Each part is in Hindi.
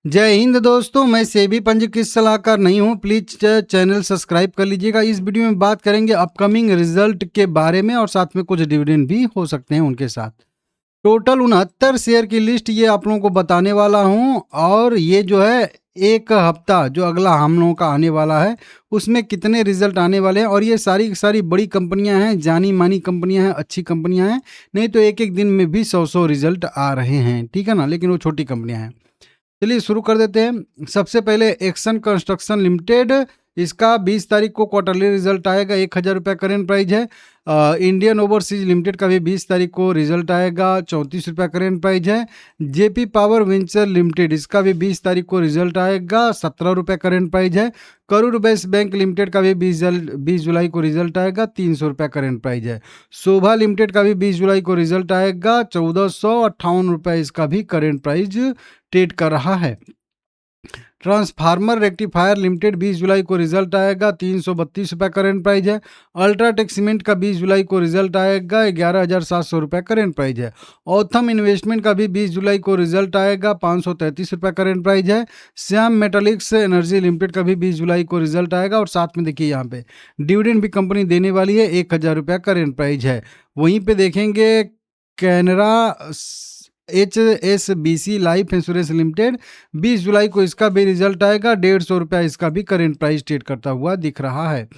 जय हिंद दोस्तों, मैं सेबी पंजीकृत सलाहकार नहीं हूँ। प्लीज चैनल सब्सक्राइब कर लीजिएगा। इस वीडियो में बात करेंगे अपकमिंग रिजल्ट के बारे में और साथ में कुछ डिविडेंड भी हो सकते हैं उनके साथ। टोटल 69 शेयर की लिस्ट ये आप लोगों को बताने वाला हूँ, और ये जो है एक हफ्ता जो अगला हम लोगों का आने वाला है उसमें कितने रिजल्ट आने वाले हैं। और ये सारी की सारी बड़ी कंपनियां हैं, जानी मानी कंपनियां हैं, अच्छी कंपनियां हैं। नहीं तो एक एक दिन में भी 100 रिजल्ट आ रहे हैं, ठीक है ना, लेकिन वो छोटी कंपनियां हैं। चलिए शुरू कर देते हैं। सबसे पहले एक्शन कंस्ट्रक्शन लिमिटेड, इसका 20 तारीख को क्वार्टरली रिजल्ट आएगा। 1,000 रुपये करेंट प्राइस है। इंडियन ओवरसीज लिमिटेड का भी 20 तारीख को रिजल्ट आएगा। 34 रुपये करेंट प्राइस है। जेपी पावर वेंचर लिमिटेड, इसका भी 20 तारीख को रिजल्ट आएगा। 17 रुपये करेंट प्राइस है। करूर वैश्य बैंक लिमिटेड का भी 20 जुलाई को रिजल्ट आएगा। 300 रुपये करेंट प्राइस है। शोभा लिमिटेड का भी 20 जुलाई को रिजल्ट आएगा। 1458 रुपये इसका भी करेंट प्राइस ट्रेड कर रहा है। ट्रांसफार्मर रेक्टिफायर लिमिटेड 20 जुलाई को रिजल्ट आएगा। 332 रुपये करेंट प्राइस है। अल्ट्राटेक सीमेंट का 20 जुलाई को रिजल्ट आएगा। 11,700 रुपये करेंट प्राइस है। ऑथम इन्वेस्टमेंट का भी 20 जुलाई को रिजल्ट आएगा। 533 रुपये करेंट प्राइस है। श्याम मेटालिक्स एनर्जी लिमिटेड का भी 20 जुलाई को रिजल्ट आएगा। और साथ में देखिए यहाँ पे डिविडेंड भी कंपनी देने वाली है। 1,000 रुपये करेंट प्राइस है। वहीं पे देखेंगे Canara HSBC life insurance limited, 20 जुलाई को इसका भी रिजल्ट आएगा। 150 रुपया इसका भी करेंट प्राइस ट्रेड करता हुआ दिख रहा है।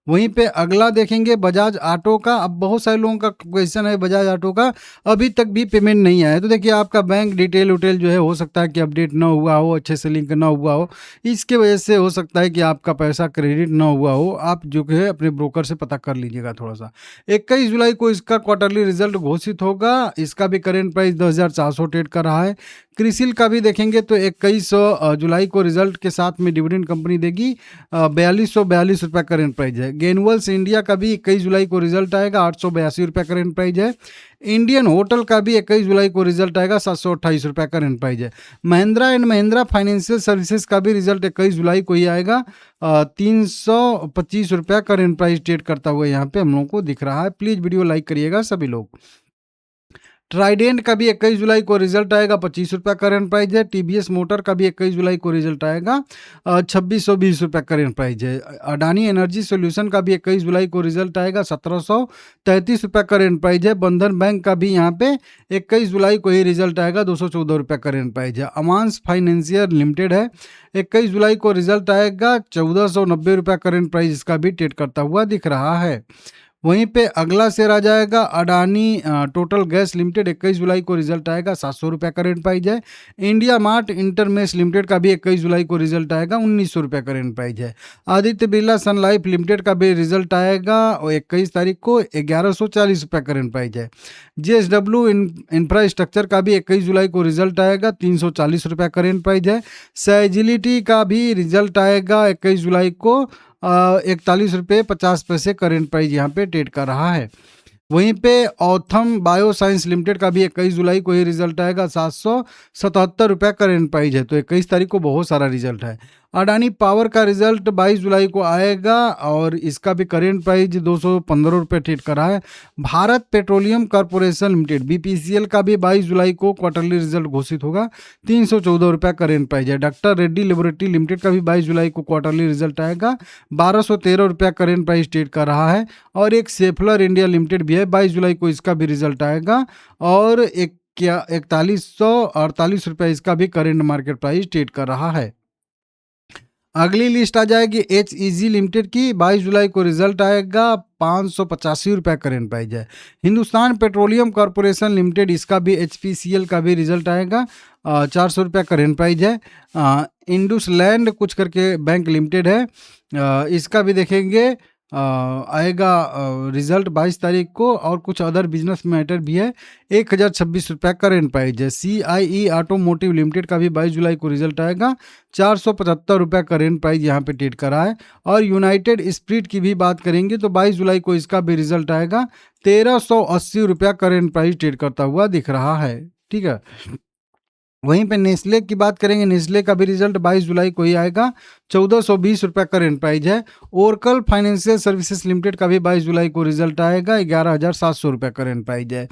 वहीं पे अगला देखेंगे बजाज ऑटो का। अब बहुत सारे लोगों का क्वेश्चन है बजाज ऑटो का, अभी तक भी पेमेंट नहीं आया है। तो देखिए आपका बैंक डिटेल उटेल जो है हो सकता है कि अपडेट ना हुआ हो, अच्छे से लिंक ना हुआ हो, इसके वजह से हो सकता है कि आपका पैसा क्रेडिट ना हुआ हो। आप जो है अपने ब्रोकर से पता कर लीजिएगा थोड़ा सा। 21 जुलाई को इसका क्वार्टरली रिजल्ट घोषित होगा। इसका भी करेंट प्राइस 10,400 ट्रेड कर रहा है। क्रिसिल का भी देखेंगे तो 21 जुलाई को रिजल्ट के साथ में डिविडेंड कंपनी देगी। 4,242 रुपये करेंट प्राइस है। गेनवल्स इंडिया का भी 21 जुलाई को रिजल्ट आएगा। 882 रुपये करेंट प्राइस है। इंडियन होटल का भी 21 जुलाई को रिजल्ट आएगा। 728 रुपये करेंट प्राइस है। Mahindra and Mahindra financial services का भी रिजल्ट 21 जुलाई को ही आएगा। 325 रुपये करेंट प्राइस ट्रेड करता हुआ यहाँ पे हम लोगों को दिख रहा है। प्लीज़ वीडियो लाइक करिएगा सभी लोग। ट्राइडेंट का भी 21 जुलाई को रिजल्ट आएगा। 25 रुपये करेंट प्राइस है। टीवीएस मोटर का भी 21 जुलाई को रिजल्ट आएगा। 2,620 रुपये करेंट प्राइस है। अडानी एनर्जी सोल्यूशन का भी 21 जुलाई को रिजल्ट आएगा। 1,733 रुपये करेंट प्राइस है। बंधन बैंक का भी यहाँ पे 21 जुलाई को ही रिजल्ट आएगा। 214 रुपये करेंट प्राइस है। अमांस फाइनेंशियर लिमिटेड है, 21 जुलाई को रिजल्ट आएगा। 1,490 रुपये करेंट प्राइस इसका भी ट्रेड करता हुआ दिख रहा है। वहीं पे अगला शेयर आ जाएगा अडानी टोटल गैस लिमिटेड। 21 जुलाई को रिजल्ट आएगा। 700 रुपये करेंट प्राइस है। इंडिया मार्ट इंटरमेश लिमिटेड का भी 21 जुलाई को रिजल्ट आएगा। 1,900 रुपये करेंट प्राइस है। आदित्य बिरला सन लाइफ लिमिटेड का भी रिजल्ट आएगा और 21 तारीख को 1,140 रुपये करेंट प्राइस है। JSW इंफ्रास्ट्रक्चर का भी 21 जुलाई को रिजल्ट आएगा। 340 रुपये करेंट प्राइस है। सैजिलिटी का भी रिजल्ट आएगा 21 जुलाई को। 41 रुपये 50 पैसे करेंट प्राइस यहाँ पे ट्रेड कर रहा है। वहीं पे ऑथम बायोसाइंस लिमिटेड का भी 21 जुलाई को ही रिजल्ट आएगा। 777 रुपये करेंट प्राइस है। तो 21 तारीख को बहुत सारा रिजल्ट है। अडानी पावर का रिजल्ट 22 जुलाई को आएगा और इसका भी करेंट प्राइस 215 रुपये ट्रेड कर रहा है। Bharat petroleum corporation limited BPCL का भी 22 जुलाई को क्वार्टरली रिजल्ट घोषित होगा। 314 रुपये करेंट प्राइस है। डॉक्टर रेड्डी लेबोरेटरी लिमिटेड का भी 22 जुलाई को क्वार्टरली रिजल्ट आएगा। 1,213 रुपये करेंट प्राइस ट्रेड कर रहा है। और एक सेफलर इंडिया लिमिटेड भी है, 22 जुलाई को इसका भी रिजल्ट आएगा और 4148 रुपये इसका भी करेंट मार्केट प्राइस ट्रेड कर रहा है। अगली लिस्ट आ जाएगी HEG लिमिटेड की। 22 जुलाई को रिजल्ट आएगा। 585 रुपये करेंट प्राइस है। हिंदुस्तान पेट्रोलियम कॉर्पोरेशन लिमिटेड, इसका भी HPCL का भी रिजल्ट आएगा। 400 रुपये करेंट प्राइस है। इंडस लैंड कुछ करके बैंक लिमिटेड है, इसका भी देखेंगे आएगा रिजल्ट 22 तारीख को। और कुछ अदर बिजनेस मैटर भी है। 1,026 रुपये करेंट प्राइस है। CIE ऑटोमोटिव लिमिटेड का भी 22 जुलाई को रिजल्ट आएगा। 475 रुपये करेंट प्राइस यहाँ पे ट्रेड करा है। और यूनाइटेड स्पिरिट की भी बात करेंगे तो 22 जुलाई को इसका भी रिजल्ट आएगा। 1,380 रुपये करेंट प्राइस ट्रेड करता हुआ दिख रहा है, ठीक है। वहीं पे नेस्ले की बात करेंगे, नेस्ले का भी रिजल्ट 22 जुलाई को ही आएगा। 1420 रुपये करेंट प्राइस है। ओरेकल फाइनेंशियल सर्विसेज लिमिटेड का भी 22 जुलाई को रिजल्ट आएगा, 11,700 रुपये करेंट प्राइस है।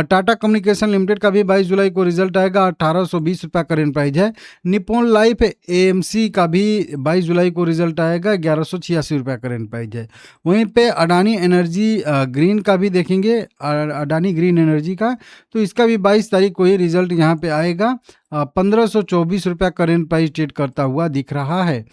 टाटा कम्युनिकेशन लिमिटेड का भी 22 जुलाई को रिजल्ट आएगा, 1820 रुपये करेंट प्राइस है। निप्पॉन लाइफ एएमसी का भी 22 जुलाई को रिजल्ट आएगा, 1186 रुपये करेंट प्राइस है। वहीं पे अडानी एनर्जी ग्रीन का भी देखेंगे, अडानी ग्रीन एनर्जी का, तो इसका भी 22 तारीख को ही रिजल्ट यहाँ पे आएगा, 1524 रुपये करेंट प्राइस ट्रेड करता हुआ दिख रहा है।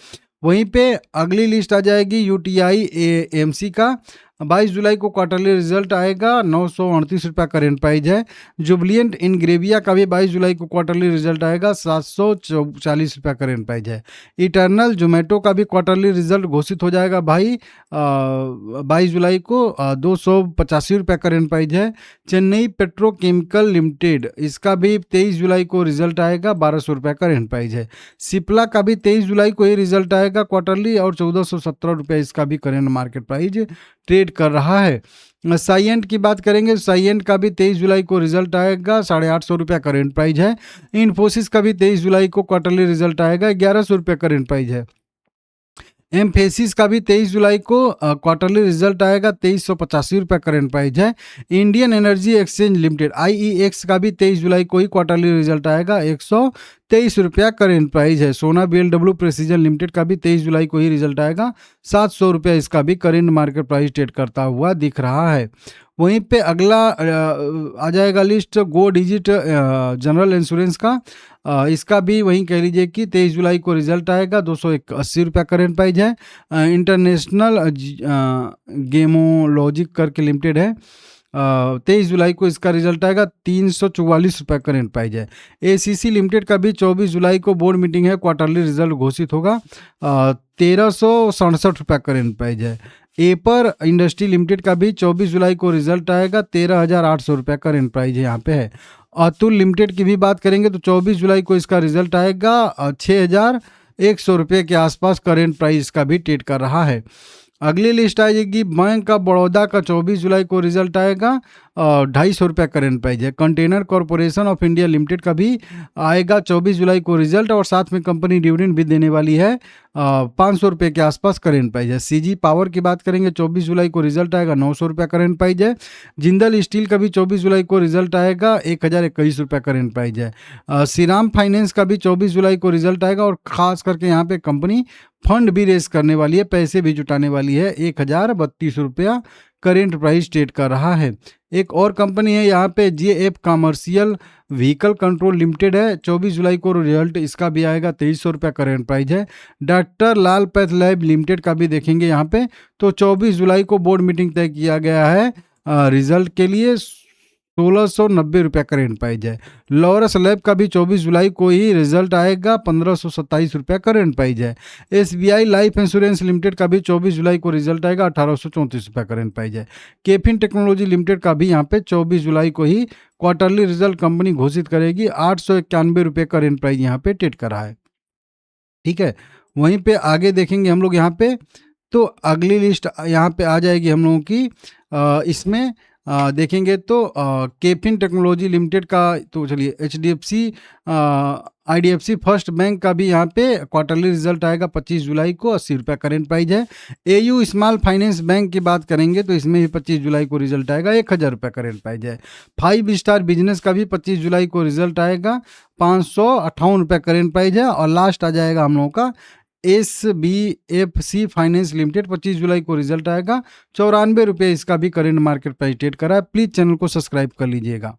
वहीं पे अगली लिस्ट आ जाएगी यूटीआई एएमसी का, 22 जुलाई को क्वार्टरली रिजल्ट आएगा, 938 रुपये करेंट प्राइस है। जुबलियंट इनग्रेविया का भी 22 जुलाई को क्वार्टरली रिजल्ट आएगा, 740 रुपये करेंट प्राइस है। इटर्नल जोमेटो का भी क्वार्टरली रिजल्ट घोषित हो जाएगा भाई 22 जुलाई को, 285 रुपये करेंट प्राइस है। चेन्नई पेट्रोकेमिकल लिमिटेड, इसका भी 23 जुलाई को रिजल्ट आएगा, 1200 रुपये करेंट प्राइस है। सिप्ला का भी 23 जुलाई को ही रिजल्ट आएगा क्वार्टरली, और 1417 रुपये इसका भी करेंट मार्केट प्राइस ट्रेड कर रहा है। साइएंट की बात करेंगे, साइएंट का भी 23 जुलाई को रिजल्ट आएगा, 850 रुपये करेंट प्राइस है। इन्फोसिस का भी 23 जुलाई को क्वार्टरली रिजल्ट आएगा, 1100 रुपये करेंट प्राइस है। एम्फेसिस का भी 23 जुलाई को क्वार्टरली रिजल्ट आएगा, 2385 रुपये करेंट प्राइस है। Indian energy exchange limited IEX का भी 23 जुलाई को ही क्वार्टरली रिजल्ट आएगा, 123 रुपया करेंट प्राइस है। सोना BLW प्रेसिजन लिमिटेड का भी 23 जुलाई को ही रिजल्ट आएगा, 700 रुपया इसका भी करेंट मार्केट प्राइस ट्रेड करता हुआ दिख रहा है। वहीं पे अगला आ जाएगा लिस्ट गो डिजिट जनरल इंश्योरेंस का, इसका भी वहीं कह लीजिए कि 23 जुलाई को रिजल्ट आएगा, 280 रुपया करेंट प्राइस है। इंटरनेशनल गेमोलॉजिक करके लिमिटेड है, 23 जुलाई को इसका रिजल्ट आएगा, 344 रुपये करेंट प्राइस है। ACC लिमिटेड का भी 24 जुलाई को बोर्ड मीटिंग है, क्वार्टरली रिजल्ट घोषित होगा, 1367 रुपये करेंट प्राइस है। एपर इंडस्ट्री लिमिटेड का भी 24 जुलाई को रिजल्ट आएगा, 13,800 रुपये करेंट प्राइस यहाँ पे है। अतुल लिमिटेड की भी बात करेंगे तो 24 जुलाई को इसका रिजल्ट आएगा, 6,100 रुपये के आसपास करेंट प्राइस का भी ट्रेड कर रहा है। अगली लिस्ट आ जाएगी बैंक ऑफ बड़ौदा का, 24 जुलाई को रिजल्ट आएगा, 250 रुपये करेंट प्राइस है। Container corporation of India limited का भी आएगा 24 जुलाई को रिजल्ट, और साथ में कंपनी डिविडेंड भी देने वाली है, 500 रुपये के आसपास करेंट प्राइस है। CG पावर की बात करेंगे, 24 जुलाई को रिजल्ट आएगा, 900 रुपये करेंट प्राइस है। जिंदल स्टील का भी 24 जुलाई को रिजल्ट आएगा, 1021 रुपये करेंट प्राइस है। श्रीराम फाइनेंस का भी 24 जुलाई को रिजल्ट आएगा, और खास करके यहाँ पे कंपनी फंड भी रेस करने वाली है, पैसे भी जुटाने वाली है, 1032 रुपया करेंट प्राइस ट्रेड कर रहा है। एक और कंपनी है यहाँ पे JF commercial vehicle control limited है, 24 जुलाई को रिजल्ट इसका भी आएगा, 2300 रुपये करेंट प्राइस है। डॉक्टर लाल पैथ लैब लिमिटेड का भी देखेंगे यहाँ पे, तो 24 जुलाई को बोर्ड मीटिंग तय किया गया है, रिजल्ट के लिए 1690 रुपये करेंट प्राइस है। लॉरस लैब का भी 24 जुलाई को ही रिजल्ट आएगा, 1527 रुपये करेंट प्राइस है। SBI लाइफ इंश्योरेंस लिमिटेड का भी 24 जुलाई को रिजल्ट आएगा, 1834 रुपये करेंट प्राइस है। केफिन टेक्नोलॉजी लिमिटेड का भी यहाँ पे 24 जुलाई को ही क्वार्टरली रिजल्ट कंपनी घोषित करेगी, 891 रुपये करेंट प्राइस यहाँ पे ट्रेड करा है। ठीक है, वहीं पे आगे देखेंगे हम लोग यहाँ पे, तो अगली लिस्ट यहाँ पे आ जाएगी हम लोगों की, इसमें देखेंगे तो केफिन टेक्नोलॉजी लिमिटेड का, तो चलिए HDFC IDFC फर्स्ट बैंक का भी यहाँ पे क्वार्टरली रिजल्ट आएगा 25 जुलाई को, 80 रुपये करेंट प्राइस है। AU स्मॉल फाइनेंस बैंक की बात करेंगे तो इसमें भी 25 जुलाई को रिजल्ट आएगा, 1000 रुपये करेंट प्राइस है। 5 स्टार बिजनेस का भी 25 जुलाई को रिजल्ट आएगा, 558 रुपये करेंट प्राइस है। और लास्ट आ जाएगा हम लोगों का SBFC फाइनेंस लिमिटेड, 25 जुलाई को रिजल्ट आएगा, 94 रुपये इसका भी करेंट मार्केट प्राइस ट्रेड करा है। प्लीज़ चैनल को सब्सक्राइब कर लीजिएगा।